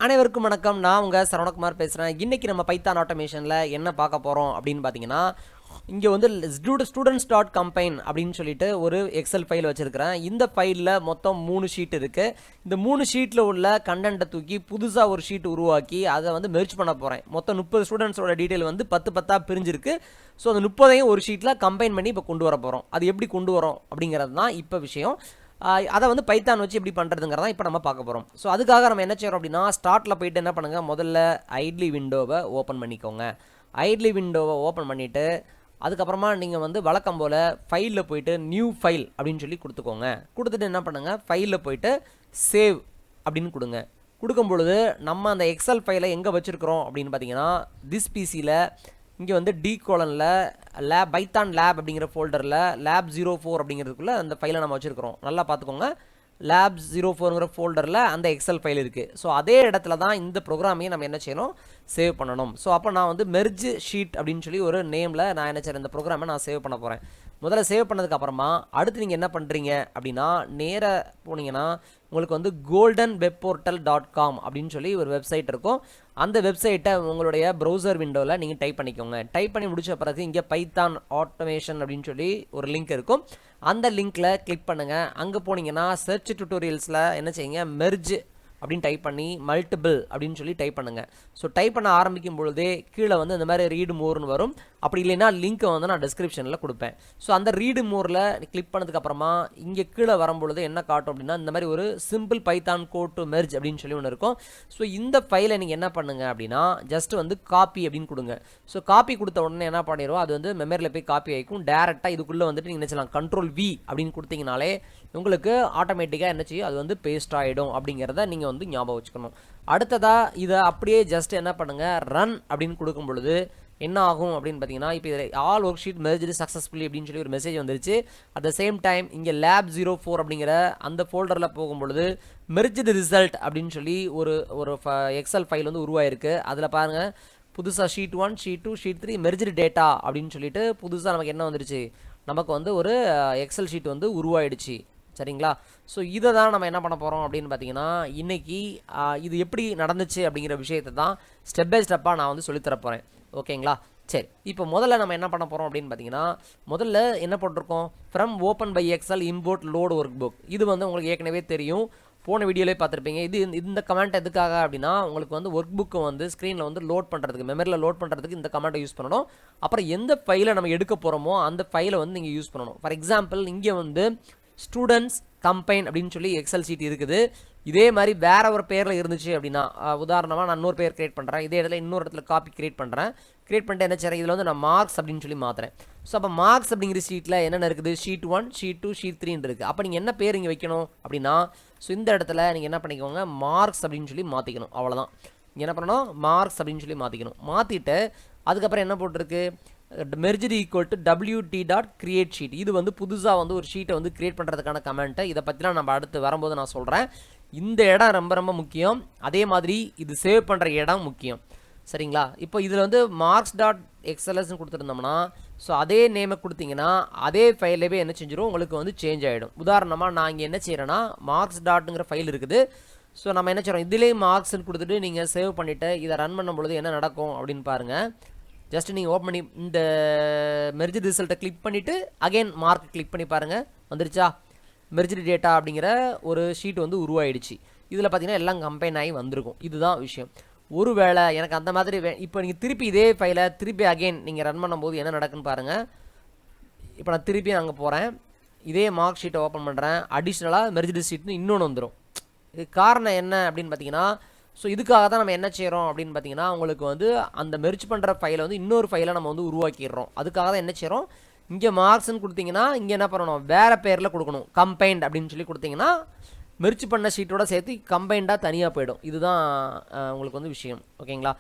அனைவருக்கும் வணக்கம். நான் உங்கள் சரவணகுமார் பேசுகிறேன். இன்றைக்கி நம்ம பைத்தான் ஆட்டோமேஷனில் என்ன பார்க்க போகிறோம் அப்படின்னு பார்த்தீங்கன்னா, இங்கே வந்து students.combine அப்படின்னு சொல்லிட்டு ஒரு எக்ஸல் ஃபைல் வச்சுருக்கிறேன். இந்த ஃபைலில் மொத்தம் 3 ஷீட் இருக்குது. இந்த 3 ஷீட்டில் உள்ள கண்டென்ட்டை தூக்கி புதுசாக ஒரு ஷீட் உருவாக்கி அதை வந்து மெர்ஜ் பண்ண போகிறேன். மொத்தம் 30 ஸ்டூடெண்ட்ஸோட டீட்டெயில் வந்து 10 பிரிஞ்சிருக்கு. ஸோ அந்த 30ஐயும் ஒரு ஷீட்டில் கம்பைன் பண்ணி இப்போ கொண்டு வர போகிறோம். அது எப்படி கொண்டு வரோம் அப்படிங்கிறது தான் இப்போ விஷயம். அதை வந்து பைத்தான் வச்சு எப்படி பண்ணுறதுங்கிறதான் இப்போ நம்ம பார்க்க போகிறோம். ஸோ அதுக்காக நம்ம என்ன செய்கிறோம் அப்படின்னா, ஸ்டார்ட்டில் போய்ட்டு என்ன பண்ணுங்கள், முதல்ல ஐட்லி விண்டோவை ஓப்பன் பண்ணிக்கோங்க. ஐட்லி விண்டோவை ஓப்பன் பண்ணிவிட்டு அதுக்கப்புறமா நீங்கள் வந்து வழக்கம் போல் ஃபைலில் போய்ட்டு நியூ ஃபைல் அப்படின்னு சொல்லி கொடுத்துக்கோங்க. கொடுத்துட்டு என்ன பண்ணுங்கள், ஃபைலில் போய்ட்டு சேவ் அப்படின்னு கொடுங்க. கொடுக்கும் பொழுது நம்ம அந்த எக்ஸல் ஃபைலை எங்கே வச்சுருக்கிறோம் அப்படின்னு பார்த்தீங்கன்னா, திஸ் பிசியில் இங்கே வந்து D:/ல் பைத்தான் லேப் அப்படிங்கிற ஃபோல்டரில் lab04 அப்படிங்கிறதுக்குள்ளே அந்த ஃபைலை நம்ம வச்சுருக்கிறோம். நல்லா பார்த்துக்கோங்க, lab04ங்கிற ஃபோல்டரில் அந்த எக்ஸல் ஃபைல் இருக்குது. ஸோ அதே இடத்துல தான் இந்த ப்ரோக்ராமையும் நம்ம என்ன செய்யணும், சேவ் பண்ணணும். ஸோ அப்போ நான் வந்து மெர்ஜ் ஷீட் அப்படின்னு சொல்லி ஒரு நேமில் நான் என்ன செய்கிறேன், இந்த ப்ரோக்ராமை நான் சேவ் பண்ண போகிறேன். முதல்ல சேவ் பண்ணதுக்கப்புறமா அடுத்து நீங்கள் என்ன பண்ணுறீங்க அப்படின்னா, நேராக போனீங்கன்னா உங்களுக்கு வந்து goldenwebportal.com அப்படின்னு சொல்லி ஒரு வெப்சைட் இருக்கும். அந்த வெப்சைட்டை உங்களுடைய ப்ரௌசர் விண்டோவில் நீங்கள் டைப் பண்ணிக்கோங்க. டைப் பண்ணி முடிச்ச பிறகு இங்கே பைத்தான் ஆட்டோமேஷன் அப்படின்னு சொல்லி ஒரு லிங்க் இருக்கும். அந்த லிங்க்கில் கிளிக் பண்ணுங்கள். அங்கே போனீங்கன்னா சர்ச் டியூட்டோரியல்ஸில் என்ன செய்யுங்க, மெர்ஜ் அப்படின்னு டைப் பண்ணி மல்டிபிள் அப்படின்னு சொல்லி டைப் பண்ணுங்கள். ஸோ டைப் பண்ண ஆரம்பிக்கும் பொழுதே கீழே வந்து இந்த மாதிரி ரீடு மோர்னு வரும். அப்படி இல்லைன்னா லிங்க்கை வந்து நான் டிஸ்கிரிப்ஷனில் கொடுப்பேன். ஸோ அந்த ரீடு மோரில் கிளிக் பண்ணதுக்கப்புறமா இங்கே கீழே வரும்பொழுது என்ன காட்டும் அப்படின்னா, இந்த மாதிரி ஒரு simple Python code to merge அப்படின்னு சொல்லி ஒன்று இருக்கும். ஸோ இந்த ஃபைலை நீங்கள் என்ன பண்ணுங்கள் அப்படின்னா, ஜஸ்ட் வந்து காப்பி அப்படின்னு கொடுங்க. ஸோ காப்பி கொடுத்த உடனே என்ன பண்ணிடுவோம், அது வந்து மெமரியில் போய் காப்பி ஆகிக்கும். டேரெக்டாக இதுக்குள்ளே வந்துட்டு நீங்கள் என்ன செய்யலாம், Ctrl+V அப்படின்னு கொடுத்தீங்கனாலே உங்களுக்கு ஆட்டோமேட்டிக்காக என்ன செய்யும், அது வந்து பேஸ்ட் ஆகிடும். அப்படிங்கிறத நீங்கள் வந்து ஞாபகம் வச்சுக்கணும். அடுத்ததாக இதை அப்படியே ஜஸ்ட் என்ன பண்ணுங்கள், ரன் அப்படின்னு கொடுக்கும் பொழுது என்ன ஆகும் அப்படின்னு பார்த்தீங்கன்னா, இப்போ இதில் all work sheet merged successfully அப்படின்னு சொல்லி ஒரு மெசேஜ் வந்துருச்சு. அட் த சேம் டைம் இங்கே lab04 அப்படிங்கிற அந்த ஃபோல்டரில் போகும்பொழுது மெர்ஜ்டு ரிசல்ட் அப்படின்னு சொல்லி ஒரு எக்ஸல் ஃபைல் வந்து உருவாயிருக்கு. அதில் பாருங்கள், புதுசாக sheet 1 sheet 2 sheet 3 merged data அப்படின்னு சொல்லிட்டு புதுசாக நமக்கு என்ன வந்துருச்சு, நமக்கு வந்து ஒரு எக்ஸல் ஷீட் வந்து உருவாயிடுச்சு. சரிங்களா? ஸோ இதை தான் நம்ம என்ன பண்ண போகிறோம் அப்படின்னு பார்த்தீங்கன்னா, இன்றைக்கி இது எப்படி நடந்துச்சு அப்படிங்கிற விஷயத்தை தான் ஸ்டெப் பை ஸ்டெப்பாக நான் வந்து சொல்லித்தர போகிறேன். ஓகேங்களா? சரி, இப்போ முதல்ல நம்ம என்ன பண்ண போகிறோம் அப்படின்னு பார்த்தீங்கன்னா, முதல்ல என்ன போட்டிருக்கோம், from openpyxl import load workbook. இது வந்து உங்களுக்கு ஏற்கனவே தெரியும், போன வீடியோலேயே பார்த்துருப்பீங்க. இது இந்த கமெண்ட் எதுக்காக அப்படின்னா, உங்களுக்கு வந்து ஒர்க் புக்கை வந்து ஸ்க்ரீனில் வந்து லோட் பண்ணுறதுக்கு, மெமரியில் லோட் பண்ணுறதுக்கு இந்த கமெண்ட்டை யூஸ் பண்ணணும். அப்புறம் எந்த ஃபைலை நம்ம எடுக்க போகிறோமோ அந்த ஃபைலை வந்து நீங்கள் யூஸ் பண்ணணும். ஃபார் எக்ஸாம்பிள் இங்கே வந்து ஸ்டூடெண்ட்ஸ் கம்பைன் அப்படின்னு சொல்லி எக்ஸல் ஷீட் இருக்குது. இதே மாதிரி வேற ஒரு பேரில் இருந்துச்சு அப்படின்னா, உதாரணமாக நான் இன்னொரு பேர் கிரியேட் பண்ணுறேன், இதே இடத்துல இன்னொரு இடத்துல காப்பி கிரியேட் பண்ணுறேன். கிரியேட் பண்ணிட்டு என்ன செய்கிறேன், இதில் வந்து நான் மார்க்ஸ் அப்படின்னு சொல்லி மாற்றுறேன். ஸோ அப்போ மார்க்ஸ் அப்படிங்கிற ஷீட்டில் என்னென்ன இருக்குது, ஷீட் 1 ஷீட் 2 ஷீட் 3 இருக்குது. அப்போ நீங்கள் என்ன பேர் இங்கே வைக்கணும் அப்படின்னா, ஸோ இந்த இடத்துல நீங்கள் என்ன பண்ணிக்கோங்க, மார்க்ஸ் அப்படின்னு சொல்லி மாற்றிக்கணும். அவ்வளோதான். இங்கே என்ன பண்ணணும், மார்க்ஸ் அப்படின்னு சொல்லி மாற்றிக்கணும். மாற்றிட்டு அதுக்கப்புறம் என்ன போட்டிருக்கு, merged equal to wt.create sheet. இது வந்து புதுசாக வந்து ஒரு ஷீட்டை வந்து கிரியேட் பண்ணுறதுக்கான கமெண்ட்டை. இதை பற்றிலாம் நம்ம அடுத்து வரும்போது நான் சொல்கிறேன். இந்த இடம் ரொம்ப ரொம்ப முக்கியம். அதே மாதிரி இது சேவ் பண்ணுற இடம் முக்கியம். சரிங்களா? இப்போ இதில் வந்து marks.xls கொடுத்துருந்தோம்னா, ஸோ அதே நேமை கொடுத்தீங்கன்னா அதே ஃபைலவே என்ன செஞ்சிடும், உங்களுக்கு வந்து சேஞ்ச் ஆகிடும். உதாரணமாக நான் இங்கே என்ன செய்கிறேன்னா, marks.ங்கிற ஃபைல் இருக்குது. ஸோ நம்ம என்ன செய்கிறோம், இதுலேயே மார்க்ஸ்ன்னு கொடுத்துட்டு நீங்கள் சேவ் பண்ணிவிட்டு இதை ரன் பண்ணும் பொழுது என்ன நடக்கும் அப்படின்னு பாருங்கள். ஜஸ்ட் நீங்கள் ஓப்பன் பண்ணி இந்த மெர்ஜ் ரிசல்ட்டை கிளிக் பண்ணிவிட்டு அகைன் மார்க் கிளிக் பண்ணி பாருங்கள், வந்துருச்சா, மெர்ஜ்டு டேட்டா அப்படிங்கிற ஒரு ஷீட் வந்து உருவாயிடுச்சு. இதில் பார்த்தீங்கன்னா எல்லாம் கம்பைன் ஆகி வந்திருக்கும். இதுதான் விஷயம். ஒருவேளை எனக்கு அந்த மாதிரி இப்போ நீங்கள் திருப்பி இதே ஃபைலை திருப்பி அகைன் நீங்கள் ரன் பண்ணும்போது என்ன நடக்குன்னு பாருங்கள். இப்போ நான் திருப்பி அங்கே போகிறேன், இதே மார்க் ஷீட்டை ஓப்பன் பண்ணுறேன், அடிஷ்னலாக மெர்ஜ்டு ஷீட்னு இன்னொன்று வந்துடும். இது காரணம் என்ன அப்படின்னு பார்த்தீங்கன்னா, ஸோ இதுக்காக தான் நம்ம என்ன செய்கிறோம் அப்படின்னு பார்த்தீங்கன்னா, உங்களுக்கு வந்து அந்த மெர்ஜ் பண்ணுற ஃபைலை வந்து இன்னொரு ஃபைலை நம்ம வந்து உருவாக்கிடுறோம். அதுக்காக தான் என்ன செய்கிறோம், இங்கே மார்க்ஸ்ன்னு கொடுத்தீங்கன்னா இங்கே என்ன பண்ணணும், வேறு பேரில் கொடுக்கணும். கம்பைன்ட் அப்படின்னு சொல்லி கொடுத்தீங்கன்னா மெர்ஜ் பண்ண ஷீட்டோட சேர்த்து கம்பைண்டாக தனியாக போயிடும். இதுதான் உங்களுக்கு வந்து விஷயம். ஓகேங்களா?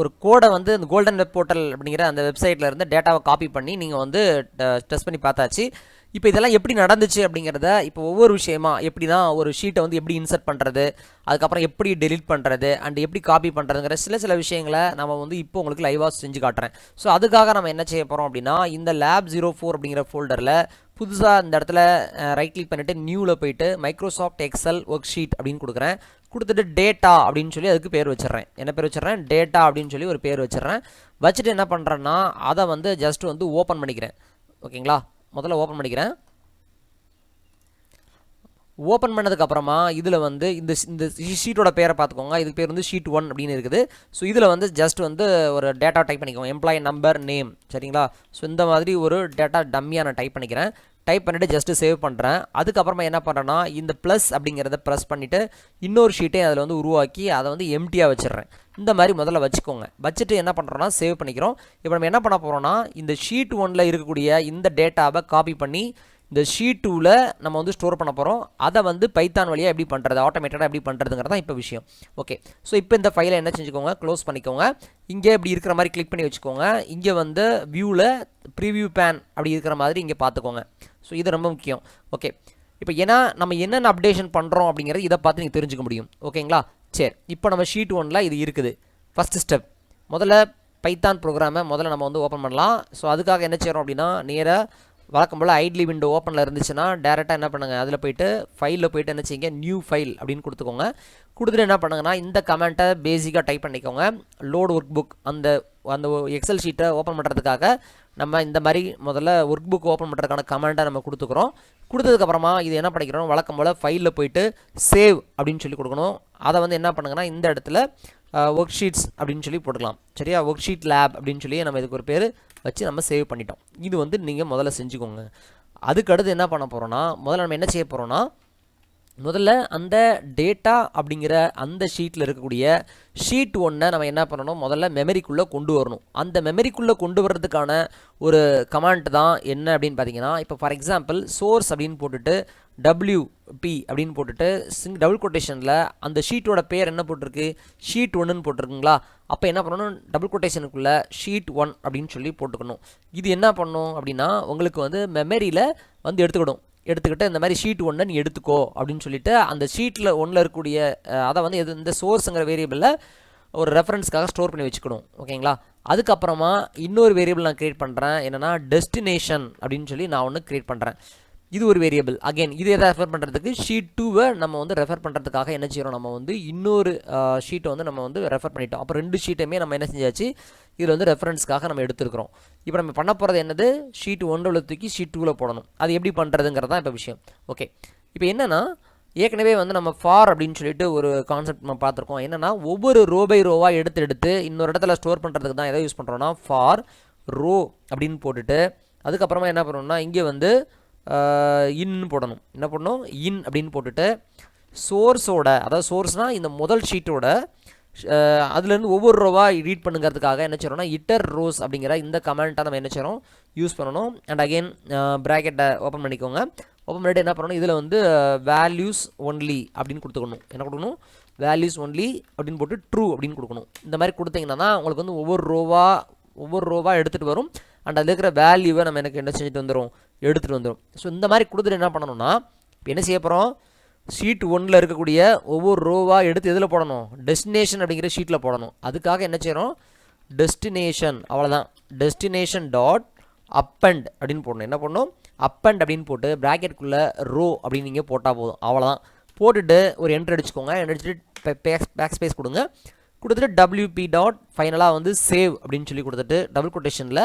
ஒரு கோடை வந்து இந்த கோல்டன் வெப் போர்ட்டல் அப்படிங்கிற அந்த வெப்சைட்டில் இருந்து டேட்டாவை காப்பி பண்ணி நீங்கள் வந்து டெஸ்ட் பண்ணி பார்த்தாச்சு. இப்போ இதெல்லாம் எப்படி நடந்துச்சு அப்படிங்கிறத இப்போ ஒவ்வொரு விஷயமா எப்படின்னா, ஒரு ஷீட்டை வந்து எப்படி இன்சர்ட் பண்ணுறது, அதுக்கப்புறம் எப்படி டெலிட் பண்ணுறது அண்ட் எப்படி காப்பி பண்ணுறதுங்கிற சில விஷயங்களை நம்ம வந்து இப்போ உங்களுக்கு லைவாக செஞ்சு காட்டுறேன். ஸோ அதுக்காக நம்ம என்ன செய்ய போகிறோம் அப்படின்னா, இந்த lab04 அப்படிங்கிற ஃபோல்டரில் புதுசாக இந்த இடத்துல ரைட் கிளிக் பண்ணிவிட்டு நியூவில் போயிட்டு மைக்ரோசாஃப்ட் எக்ஸல் ஒர்க் ஷீட் அப்படின்னு கொடுக்குறேன். கொடுத்துட்டு டேட்டா அப்படின்னு சொல்லி அதுக்கு பேர் வச்சிடுறேன். என்ன பேர் வச்சிடுறேன்? டேட்டா அப்படின்னு சொல்லி ஒரு பேர் வச்சிடுறேன். வச்சுட்டு என்ன பண்ணுறேன்னா அதை வந்து ஜஸ்ட் வந்து ஓப்பன் பண்ணிக்கிறேன். ஓகேங்களா, முதல்ல ஓப்பன் பண்ணிக்கிறேன். ஓப்பன் பண்ணதுக்கப்புறமா இதில் வந்து இந்த ஷீட்டோட பேரை பார்த்துக்கோங்க. இதுக்கு பேர் வந்து ஷீட் 1 அப்படின்னு இருக்குது. ஸோ இதில் வந்து ஜஸ்ட் வந்து ஒரு டேட்டா டைப் பண்ணிக்கோங்க, எம்ப்ளாயி நம்பர் நேம். சரிங்களா, ஸோ இந்த மாதிரி ஒரு டேட்டா டம்மியாக நான் டைப் பண்ணிக்கிறேன். டைப் பண்ணிவிட்டு ஜஸ்ட்டு சேவ் பண்ணுறேன். அதுக்கப்புறமா என்ன பண்ணுறேன்னா இந்த ப்ளஸ் அப்படிங்கிறத ப்ரெஸ் பண்ணிவிட்டு இன்னொரு ஷீட்டையும் அதில் வந்து உருவாக்கி அதை வந்து எம்டியாக வச்சிடுறேன். இந்த மாதிரி முதல்ல வச்சுக்கோங்க. வச்சுட்டு என்ன பண்ணுறோன்னா சேவ் பண்ணிக்கிறோம். இப்போ நம்ம என்ன பண்ண போகிறோம்னா இந்த ஷீட் 1ல் இருக்கக்கூடிய இந்த டேட்டாவை காப்பி பண்ணி இந்த ஷீட் 2ல் நம்ம வந்து ஸ்டோர் பண்ண போகிறோம். அதை வந்து பைத்தான் வழியாக எப்படி பண்ணுறது, ஆட்டோமேட்டடாக எப்படி பண்ணுறதுங்கிறது தான் இப்போ விஷயம். ஓகே, ஸோ இப்போ இந்த ஃபைலை என்ன செஞ்சுக்கோங்க, க்ளோஸ் பண்ணிக்கோங்க. இங்கே இப்படி இருக்கிற மாதிரி கிளிக் பண்ணி வச்சுக்கோங்க. இங்கே வந்து வியூவில் ப்ரிவியூ பேன் அப்படி இருக்கிற மாதிரி இங்கே பார்த்துக்கோங்க. ஸோ இது ரொம்ப முக்கியம். ஓகே, இப்போ ஏன்னா நம்ம என்னென்ன அப்டேஷன் பண்ணுறோம் அப்படிங்கிறது இதை பார்த்து நீங்கள் தெரிஞ்சுக்க முடியும். ஓகேங்களா, சரி. இப்போ நம்ம ஷீட் 1ல் இது இருக்குது. ஃபஸ்ட்டு ஸ்டெப், முதல்ல பைத்தான் ப்ரோக்ராமை முதல்ல நம்ம வந்து ஓப்பன் பண்ணலாம். ஸோ அதுக்காக என்ன செய்கிறோம் அப்படின்னா நேராக வழக்கம் போல் ஐட்லி விண்டோ ஓப்பனில் இருந்துச்சுன்னா டேரெக்டாக என்ன பண்ணுங்கள், அதில் போய்ட்டு ஃபைலில் போய்ட்டு என்ன செய்யுங்க, நியூ ஃபைல் அப்படின்னு கொடுத்துக்கோங்க. கொடுத்துட்டு என்ன பண்ணுங்கன்னா இந்த கமெண்ட்டை பேசிக்காக டைப் பண்ணிக்கோங்க. லோட் ஒர்க் புக், அந்த அந்த எக்ஸல் ஷீட்டை ஓப்பன் பண்ணுறதுக்காக நம்ம இந்த மாதிரி முதல்ல ஒர்க் புக் ஓப்பன் பண்ணுறதுக்கான கமெண்ட்டை நம்ம கொடுத்துக்கிறோம். கொடுத்ததுக்கப்புறமா இது என்ன பண்ணிக்கிறோம், வழக்கம் போல் ஃபைலில் போய்ட்டு சேவ் அப்படின்னு சொல்லி கொடுக்கணும். அதை வந்து என்ன பண்ணுங்கன்னா இந்த இடத்துல ஒர்க் ஷீட்ஸ் அப்படின்னு சொல்லி போட்டுக்கலாம். சரியா, ஒர்க் ஷீட் லேப் அப்படின்னு சொல்லி நம்ம இதுக்கு ஒரு பேர் வச்சு நம்ம சேவ் பண்ணிட்டோம். இது வந்து நீங்கள் முதல்ல செஞ்சுக்கோங்க. அதுக்கடுத்து என்ன பண்ண போகிறோன்னா முதல்ல நம்ம என்ன செய்ய போகிறோன்னா முதல்ல அந்த டேட்டா அப்படிங்கிற அந்த ஷீட்டில் இருக்கக்கூடிய ஷீட் 1 நம்ம என்ன பண்ணணும், முதல்ல மெமரிக்குள்ளே கொண்டு வரணும். அந்த மெமரிக்குள்ளே கொண்டு வர்றதுக்கான ஒரு கமாண்ட் தான் என்ன அப்படின்னு பார்த்தீங்கன்னா, இப்போ ஃபார் எக்ஸாம்பிள் சோர்ஸ் அப்படின்னு போட்டுட்டு WP அப்படின்னு போட்டுட்டு டபுள் கொட்டேஷனில் அந்த ஷீட்டோட பேர் என்ன போட்டிருக்கு, ஷீட் 1ன்னு போட்டிருக்குங்களா. அப்போ என்ன பண்ணணும், டபுள் கொட்டேஷனுக்குள்ளே ஷீட் 1 அப்படின்னு சொல்லி போட்டுக்கணும். இது என்ன பண்ணணும் அப்படின்னா உங்களுக்கு வந்து மெமரியில் வந்து எடுத்துக்கிட்டு இந்த மாதிரி ஷீட் 1 நீ எடுத்துக்கோ அப்படின்னு சொல்லிட்டு அந்த ஷீட்டில் 1ல் இருக்கக்கூடிய அதை வந்து இந்த சோர்ஸுங்கிற வேரியபிளில் ஒரு ரெஃபரன்ஸ்க்காக ஸ்டோர் பண்ணி வச்சுக்கணும். ஓகேங்களா, அதுக்கப்புறமா இன்னொரு வேரியபிள் நான் க்ரியேட் பண்ணுறேன். என்னென்னா டெஸ்டினேஷன் அப்படின்னு சொல்லி நான் ஒன்று க்ரியேட் பண்ணுறேன். இது ஒரு வேரியபிள். அகைன் இது எதை ரெஃபர் பண்ணுறதுக்கு, ஷீட் 2வை நம்ம வந்து ரெஃபர் பண்ணுறதுக்காக என்ன செய்கிறோம், நம்ம வந்து இன்னொரு ஷீட்டை வந்து நம்ம வந்து ரெஃபர் பண்ணிட்டோம். அப்போ 2 ஷீட்டையுமே நம்ம என்ன செஞ்சாச்சு, இதில் வந்து ரெஃபரன்ஸ்க்காக நம்ம எடுத்துருக்கிறோம். இப்போ நம்ம பண்ண போகிறது என்னது, ஷீட் 1ல் தூக்கி ஷீட் 2ல் போடணும். அது எப்படி பண்ணுறதுங்கிறது தான் இப்போ விஷயம். ஓகே, இப்போ என்னென்னா ஏற்கனவே வந்து நம்ம ஃபார் அப்படின்னு சொல்லிட்டு ஒரு கான்செப்ட் நம்ம பார்த்துருக்கோம். என்னென்னா ஒவ்வொரு ரோ பை ரோவாக எடுத்து இன்னொரு இடத்துல ஸ்டோர் பண்ணுறதுக்கு தான் எதை யூஸ் பண்ணுறோன்னா ஃபார் ரோ அப்படின்னு போட்டுட்டு அதுக்கப்புறமா என்ன பண்ணணும்னா இங்கே வந்து இன்னு போடணும். என்ன பண்ணணும், இன் அப்படின்னு போட்டுட்டு சோர்ஸோட, அதாவது சோர்ஸ்னால் இந்த முதல் ஷீட்டோட அதுலேருந்து ஒவ்வொரு ரோவாக ரீட் பண்ணுங்கிறதுக்காக என்ன செய்யறோம்னா இட்டர் ரோஸ் அப்படிங்கிற இந்த கமெண்ட்டை நம்ம என்ன செய்கிறோம் யூஸ் பண்ணணும். அண்ட் அகெயின் ப்ராக்கெட்டை ஓப்பன் பண்ணிக்கோங்க. ஓப்பன் பண்ணிட்டு என்ன பண்ணணும், இதில் வந்து வேல்யூஸ் ஒன்லி அப்படின்னு கொடுத்துக்கணும். என்ன கொடுக்கணும், வேல்யூஸ் ஒன்லி அப்படின்னு போட்டு ட்ரூ அப்படின்னு கொடுக்கணும். இந்த மாதிரி கொடுத்தீங்கன்னா தான் உங்களுக்கு வந்து ஒவ்வொரு ரோவாக எடுத்துகிட்டு வரும். அண்ட் அதில் இருக்கிற வேல்யூவை நம்ம எனக்கு என்ன செஞ்சுட்டு வந்துடும், எடுத்துகிட்டு வந்துடும். ஸோ இந்த மாதிரி கொடுத்துட்டு என்ன பண்ணணும்னா இப்போ என்ன செய்ய போகிறோம், ஷீட் 1ல் இருக்கக்கூடிய ஒவ்வொரு ரோவாக எடுத்து எதில் போடணும், டெஸ்டினேஷன் அப்படிங்கிற ஷீட்டில் போடணும். அதுக்காக என்ன செய்கிறோம், டெஸ்டினேஷன், அவ்வளோதான், டெஸ்டினேஷன் டாட் அப்பண்ட் அப்படின்னு போடணும். என்ன பண்ணணும், அப்பண்ட் அப்படின்னு போட்டு ப்ராக்கெட்டுக்குள்ளே ரோ அப்படின்னு நீங்கள் போட்டால் போதும். அவ்வளோதான். போட்டுட்டு ஒரு என்ட்ரு அடிச்சுக்கோங்க. அடிச்சுட்டு பேக் ஸ்பேஸ் கொடுங்க. கொடுத்துட்டு WP டாட் ஃபைனலாக வந்து சேவ் அப்படின்னு சொல்லி கொடுத்துட்டு டபுள் கொட்டேஷனில்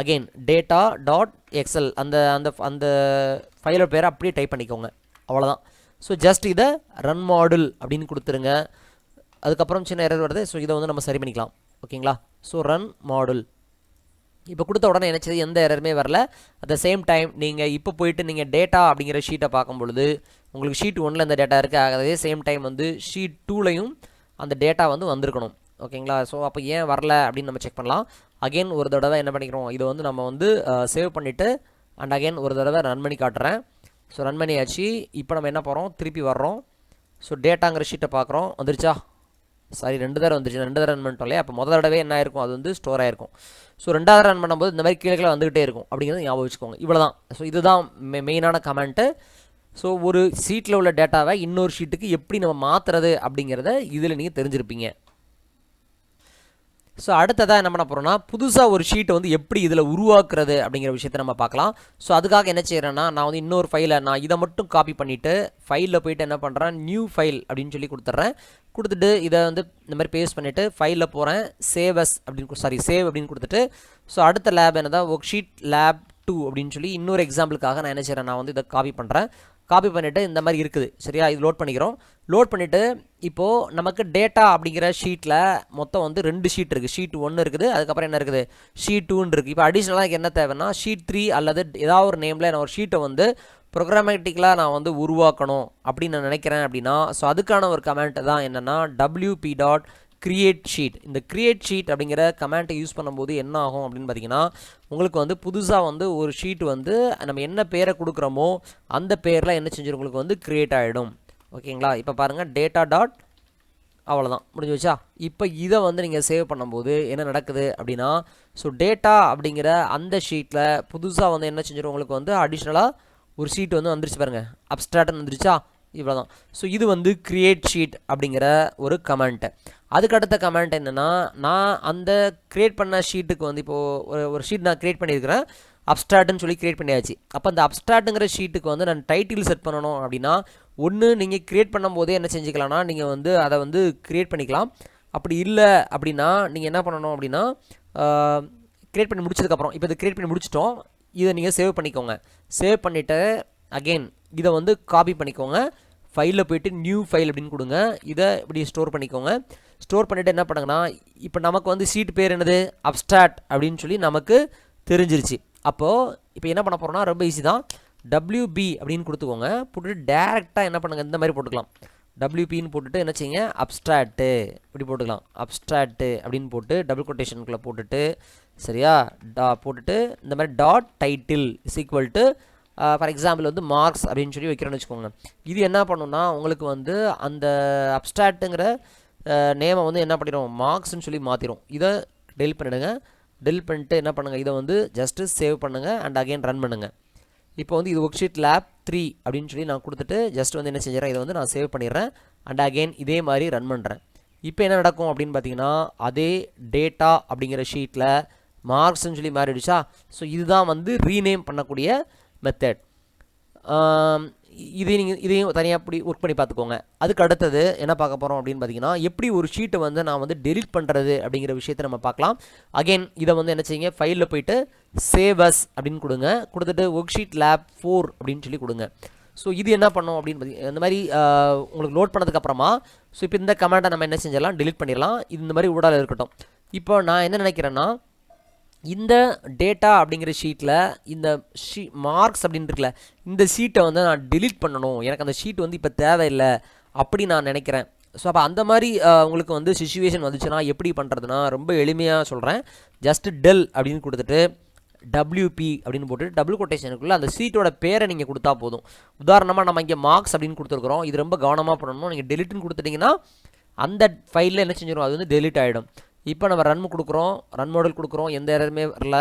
அகெயின் டேட்டா டாட் எக்ஸல் அந்த அந்த அந்த ஃபைலோட பேரை அப்படியே டைப் பண்ணிக்கோங்க. அவ்வளோதான். ஸோ ஜஸ்ட் இதை ரன் மாடுல் அப்படின்னு கொடுத்துருங்க. அதுக்கப்புறம் சின்ன எரர் வருது. ஸோ இதை வந்து நம்ம சரி பண்ணிக்கலாம். ஓகேங்களா. ஸோ ரன் மாடுல் இப்போ கொடுத்த உடனே நினச்சது எந்த எரருமே வரல. அட் த சேம் டைம் நீங்கள் இப்போ போயிட்டு நீங்கள் டேட்டா அப்படிங்கிற ஷீட்டை பார்க்கும் பொழுது உங்களுக்கு ஷீட் 1ல் இந்த டேட்டா இருக்குது. அதே சேம் டைம் வந்து ஷீட் 2லையும் அந்த டேட்டா வந்து வந்திருக்கணும். ஓகேங்களா. ஸோ அப்போ ஏன் வரல அப்படின்னு நம்ம செக் பண்ணலாம். அகெயின் ஒரு தடவை என்ன பண்ணிக்கிறோம், இதை வந்து நம்ம வந்து சேவ் பண்ணிவிட்டு அண்ட் அகெயின் ஒரு தடவை ரன் பண்ணி காட்டுறேன். ஸோ ரன் பண்ணியாச்சு. இப்போ நம்ம என்ன போகிறோம், திருப்பி வர்றோம். ஸோ டேட்டாங்கிற ஷீட்டை பார்க்குறோம். வந்துருச்சா, சாரி 2 தடவை வந்துருச்சு. 2 தடவை ரன் பண்ணிட்டோம் இல்லையா. அப்போ முதல் தடவை என்ன ஆயிருக்கும், அது வந்து ஸ்டோர் ஆயிருக்கும். ஸோ 2வது ரன் பண்ணும்போது இந்த மாதிரி கீழே வந்துகிட்டே இருக்கும் அப்படிங்கிறது ஞாபகம் வச்சுக்கோங்க. இவ்வளோ தான். ஸோ இதுதான் மெயினான கமெண்ட்டு. ஸோ ஒரு ஷீட்டில் உள்ள டேட்டாவை இன்னொரு ஷீட்டுக்கு எப்படி நம்ம மாற்றுறது அப்படிங்கிறத இதில் நீங்கள் தெரிஞ்சிருப்பீங்க. ஸோ அடுத்ததாக என்ன பண்ண போகிறோம்னா புதுசாக ஒரு ஷீட்டை வந்து எப்படி இதில் உருவாக்குறது அப்படிங்கிற விஷயத்தை நம்ம பார்க்கலாம். ஸோ அதுக்காக என்ன செய்கிறேன்னா நான் வந்து இன்னொரு ஃபைலை நான் இதை மட்டும் காப்பி பண்ணிவிட்டு ஃபைலில் போய்ட்டு என்ன பண்ணுறேன் நியூ ஃபைல் அப்படின்னு சொல்லி கொடுத்துட்றேன். கொடுத்துட்டு இதை வந்து இந்த மாதிரி பேஸ்ட் பண்ணிவிட்டு ஃபைலில் போகிறேன் சேவ் அப்படின்னு கொடுத்துட்டு ஸோ அடுத்த லேப் என்னதான் ஒர்க் ஷீட் லேப் 2 அப்படின்னு சொல்லி இன்னொரு எக்ஸாம்பிளுக்காக நான் என்ன செய்கிறேன் நான் வந்து இதை காப்பி பண்ணுறேன். காப்பி பண்ணிவிட்டு இந்த மாதிரி இருக்குது சரியா. இது லோட் பண்ணிக்கிறோம். லோட் பண்ணிவிட்டு இப்போது நமக்கு டேட்டா அப்படிங்கிற ஷீட்டில் மொத்தம் வந்து 2 ஷீட் இருக்குது. ஷீட் 1 இருக்குது, அதுக்கப்புறம் என்ன இருக்குது ஷீட் 2 இருக்குது. இப்போ அடிஷ்னலாக என்ன தேவைன்னா ஷீட் 3 அல்லது ஏதாவது ஒரு நேமில் நான் ஒரு ஷீட்டை வந்து ப்ரோக்ராமேட்டிக்கலாக நான் வந்து உருவாக்கணும் அப்படின்னு நான் நினைக்கிறேன் அப்படின்னா ஸோ அதுக்கான ஒரு கமெண்ட் தான் என்னென்னா wp.create sheet. இந்த கிரியேட் ஷீட் அப்படிங்கிற கமெண்ட்டை யூஸ் பண்ணும்போது என்ன ஆகும் அப்படின்னு பார்த்தீங்கன்னா உங்களுக்கு வந்து புதுசாக வந்து ஒரு ஷீட் வந்து நம்ம என்ன பேரை கொடுக்குறோமோ அந்த பேரில் என்ன செஞ்சிடும் உங்களுக்கு வந்து கிரியேட் ஆகிடும். ஓகேங்களா. இப்போ பாருங்கள் டேட்டா டாட் அவ்வளோதான் முடிஞ்சு வச்சா. இப்போ இதை வந்து நீங்கள் சேவ் பண்ணும்போது என்ன நடக்குது அப்படின்னா ஸோ டேட்டா அப்படிங்கிற அந்த ஷீட்டில் புதுசாக வந்து என்ன செஞ்சிடும் உங்களுக்கு வந்து அடிஷ்னலாக ஒரு ஷீட் வந்து வந்துருச்சு பாருங்கள் அப்ஸ்ட்ராக்ட்னு வந்துருச்சா. இவ்வளோ தான். ஸோ இது வந்து கிரியேட் ஷீட் அப்படிங்கிற ஒரு கமெண்ட்டு. அதுக்கு அடுத்த கமெண்ட் என்னென்னா நான் அந்த க்ரியேட் பண்ண ஷீட்டுக்கு வந்து இப்போது ஒரு ஷீட் நான் க்ரியேட் பண்ணியிருக்கிறேன் அப்ஸ்ட்ராக்ட்னு சொல்லி க்ரியேட் பண்ணியாச்சு. அப்போ அந்த அப்ஸ்ட்ராக்ட்டுங்கிற ஷீட்டுக்கு வந்து நான் டைட்டில் செட் பண்ணணும் அப்படின்னா ஒன்று நீங்கள் க்ரியேட் பண்ணும்போதே என்ன செஞ்சுக்கலாம்னா நீங்கள் வந்து அதை வந்து க்ரியேட் பண்ணிக்கலாம். அப்படி இல்லை அப்படின்னா நீங்கள் என்ன பண்ணணும் அப்படின்னா க்ரியேட் பண்ணி முடிச்சதுக்கப்புறம் இப்போ இதை க்ரியேட் பண்ணி முடிச்சிட்டோம். இதை நீங்கள் சேவ் பண்ணிக்கோங்க. சேவ் பண்ணிவிட்டு அகெயின் இதை வந்து காப்பி பண்ணிக்கோங்க. ஃபைலில் போய்ட்டு நியூ ஃபைல் அப்படின்னு கொடுங்க. இதை இப்படி ஸ்டோர் பண்ணிக்கோங்க. ஸ்டோர் பண்ணிவிட்டு என்ன பண்ணுங்கன்னா இப்போ நமக்கு வந்து ஷீட் பேர் என்னது அப்ஸ்ட்ராக்ட் அப்படின்னு சொல்லி நமக்கு தெரிஞ்சிருச்சு. அப்போது இப்போ என்ன பண்ண போகிறோம்னா ரொம்ப ஈஸி தான். WB அப்படின்னு கொடுத்துக்கோங்க. போட்டுட்டு டேரெக்டாக என்ன பண்ணுங்கள் இந்த மாதிரி போட்டுக்கலாம். WPன்னு போட்டுட்டு என்ன செய்யுங்க அப்ஸ்ட்ராக்ட்டு இப்படி போட்டுக்கலாம். அப்ஸ்ட்ராக்ட்டு அப்படின்னு போட்டு டபுள் கொட்டேஷனுக்குள்ளே போட்டுட்டு சரியா போட்டுட்டு இந்த மாதிரி dot title is equal to for example வந்து மார்க்ஸ் அப்படின்னு சொல்லி வைக்கிறோன்னு வச்சுக்கோங்க. இது என்ன பண்ணுன்னா உங்களுக்கு வந்து அந்த அப்ஸ்ட்ராக்ட்டுங்கிற நேமை வந்து என்ன பண்ணிடும் மார்க்ஸ்ன்னு சொல்லி மாற்றிடும். இதை டெலிட் பண்ணிவிடுங்க. டெலிட் பண்ணிட்டு என்ன பண்ணுங்கள் இதை வந்து ஜஸ்ட்டு சேவ் பண்ணுங்கள் அண்ட் அகெயின் ரன் பண்ணுங்கள். இப்போ வந்து இது ஒர்க் ஷீட் லேப் 3 அப்படின்னு சொல்லி நான் கொடுத்துட்டு ஜஸ்ட் வந்து என்ன செஞ்சிடறேன் இதை வந்து நான் சேவ் பண்ணிடுறேன் அண்ட் அகெயின் இதே மாதிரி ரன் பண்ணுறேன். இப்போ என்ன நடக்கும் அப்படின்னு பார்த்தீங்கன்னா அதே டேட்டா அப்படிங்கிற ஷீட்டில் மார்க்ஸ்ன்னு சொல்லி மாறிடுச்சா. ஸோ இதுதான் வந்து ரீநேம் பண்ணக்கூடிய மெத்தட். இதையும் தனியாக அப்படி ஒர்க் பண்ணி பார்த்துக்கோங்க. அதுக்கு அடுத்தது என்ன பார்க்க போகிறோம் அப்படின்னு பார்த்தீங்கன்னா எப்படி ஒரு ஷீட்டை வந்து நான் வந்து டெலிட் பண்ணுறது அப்படிங்கிற விஷயத்தை நம்ம பார்க்கலாம். அகெயின் இதை வந்து என்ன செய்யுங்க ஃபைலில் போய்ட்டு சேவ் அஸ் அப்படின்னு கொடுங்க. கொடுத்துட்டு ஒர்க் ஷீட் லேப் 4 அப்படின்னு சொல்லி கொடுங்க. ஸோ இது என்ன பண்ணோம் அப்படின்னு பார்த்தீங்கன்னா இந்த மாதிரி உங்களுக்கு லோட் பண்ணதுக்கப்புறமா ஸோ இப்போ இந்த கமெண்ட்டை நம்ம என்ன செஞ்சிடலாம் டெலிட் பண்ணிடலாம். இது இந்த மாதிரி ஊடால இருக்கட்டும். இப்போ நான் என்ன நினைக்கிறேன்னா இந்த டேட்டா அப்படிங்கிற ஷீட்டில் இந்த மார்க்ஸ் அப்படின்னு இருக்குல்ல இந்த ஷீட்டை வந்து நான் டெலிட் பண்ணணும். எனக்கு அந்த ஷீட் வந்து இப்போ தேவையில்லை அப்படி நான் நினைக்கிறேன். ஸோ அப்போ அந்த மாதிரி உங்களுக்கு வந்து சிச்சுவேஷன் வந்துச்சுன்னா எப்படி பண்ணுறதுனா ரொம்ப எளிமையாக சொல்கிறேன். ஜஸ்ட் டெல் அப்படின்னு கொடுத்துட்டு WP அப்படின்னு போட்டு டபுள் கொட்டேஷனுக்குள்ளே அந்த ஷீட்டோட பேரை நீங்கள் கொடுத்தா போதும். உதாரணமாக நம்ம இங்கே மார்க்ஸ் அப்படின்னு கொடுத்துருக்குறோம். இது ரொம்ப கவனமாக பண்ணணும். நீங்கள் டெலிட்னு கொடுத்துட்டிங்கன்னா அந்த ஃபைலில் என்ன செஞ்சிடும் அது வந்து டெலிட் ஆகிடும். இப்போ நம்ம ரன் கொடுக்குறோம் ரன் மாடல் கொடுக்குறோம் எந்த எரருமே வரல.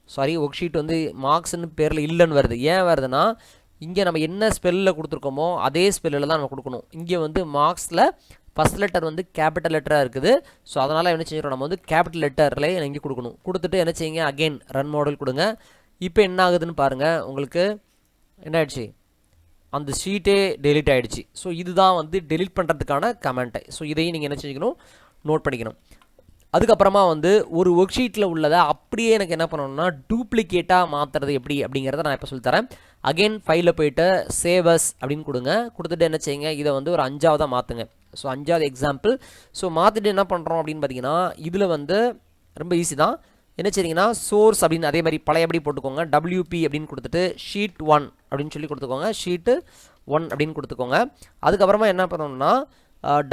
சாரி ஒர்க் ஷீட் வந்து மார்க்ஸ்னு பேரில் இல்லைன்னு வருது. ஏன் வருதுன்னா இங்கே நம்ம என்ன ஸ்பெல்லில் கொடுத்துருக்கோமோ அதே ஸ்பெல்லில் தான் நம்ம கொடுக்கணும். இங்கே வந்து மார்க்ஸில் ஃபஸ்ட் லெட்டர் வந்து கேபிட்டல் லெட்டராக இருக்குது. ஸோ அதனால் என்ன செஞ்சிடும் நம்ம வந்து கேபிட்டல் லெட்டரில் இங்கே கொடுக்கணும். கொடுத்துட்டு என்ன செய்யுங்க அகெயின் ரன் மாடல் கொடுங்க. இப்போ என்ன ஆகுதுன்னு பாருங்கள் உங்களுக்கு என்ன ஆயிடுச்சு அந்த ஷீட்டே டெலிட் ஆகிடுச்சு. ஸோ இதுதான் வந்து டெலிட் பண்ணுறதுக்கான கமெண்ட்டை. ஸோ இதையும் நீங்கள் என்ன செஞ்சுக்கணும் நோட் பண்ணிக்கணும். அதுக்கப்புறமா வந்து ஒரு ஒர்க் ஷீட்டில் உள்ளதை அப்படியே எனக்கு என்ன பண்ணணும்னா டூப்ளிகேட்டாக மாற்றுறது எப்படி அப்படிங்கிறத நான் இப்போ சொல்லித்தரேன். அகெயின் ஃபைலில் போய்ட்டு சேவ் அஸ் அப்படின்னு கொடுங்க. கொடுத்துட்டு என்ன செய்யுங்க இதை வந்து ஒரு 5ஆவதாக மாற்றுங்க. ஸோ 5ஆவது எக்ஸாம்பிள். ஸோ மாற்றிட்டு என்ன பண்ணுறோம் அப்படின்னு பார்த்தீங்கன்னா இதில் வந்து ரொம்ப ஈஸி தான். என்ன செய்றீங்கன்னா சோர்ஸ் அப்படின்னு அதே மாதிரி பழையபடி போட்டுக்கோங்க. WP அப்படின்னு கொடுத்துட்டு ஷீட் 1 அப்படின்னு சொல்லி கொடுத்துக்கோங்க. ஷீட்டு 1 அப்படின்னு கொடுத்துக்கோங்க. அதுக்கப்புறமா என்ன பண்ணணும்னா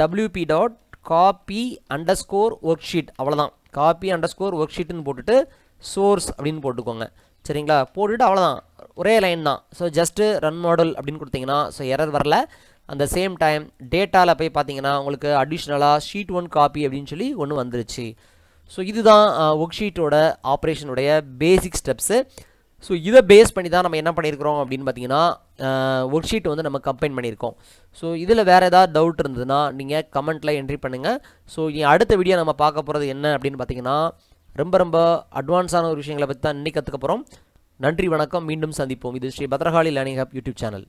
WP dot copy underscore worksheet அவ்வளோதான். காப்பி அண்டர்ஸ்கோர் ஒர்க் ஷீட்டுன்னு போட்டுட்டு சோர்ஸ் அப்படின்னு போட்டுக்கோங்க. சரிங்களா. போட்டுட்டு அவ்வளோதான் ஒரே லைன் தான். ஸோ ஜஸ்ட்டு ரன் மாடல் அப்படின்னு கொடுத்தீங்கன்னா ஸோ எரர் வரல. அந்த சேம் டைம் டேட்டாவில் போய் பார்த்தீங்கன்னா உங்களுக்கு அடிஷ்னலாக ஷீட் 1 காப்பி அப்படின்னு சொல்லி ஒன்று வந்துருச்சு. ஸோ இதுதான் ஒர்க் ஷீட்டோட ஆப்ரேஷனுடைய பேசிக் ஸ்டெப்ஸு. ஸோ இதை பேஸ் பண்ணி தான் நம்ம என்ன பண்ணியிருக்கிறோம் அப்படின்னு பார்த்தீங்கன்னா ஒர்க் ஷீட் வந்து நம்ம கம்பைன் பண்ணியிருக்கோம். ஸோ இதில் வேறு ஏதாவது டவுட் இருந்ததுன்னா நீங்கள் கமெண்ட்டில் என்ட்ரி பண்ணுங்கள். ஸோ அடுத்த வீடியோ நம்ம பார்க்க போகிறது என்ன அப்படின்னு பார்த்தீங்கன்னா ரொம்ப ரொம்ப அட்வான்ஸான ஒரு விஷயங்களை பற்றி தான் இன்றைக்கி கற்றுக்க போகிறோம். நன்றி, வணக்கம், மீண்டும் சந்திப்போம். இது Shri Bhadrakali learning hub YouTube channel.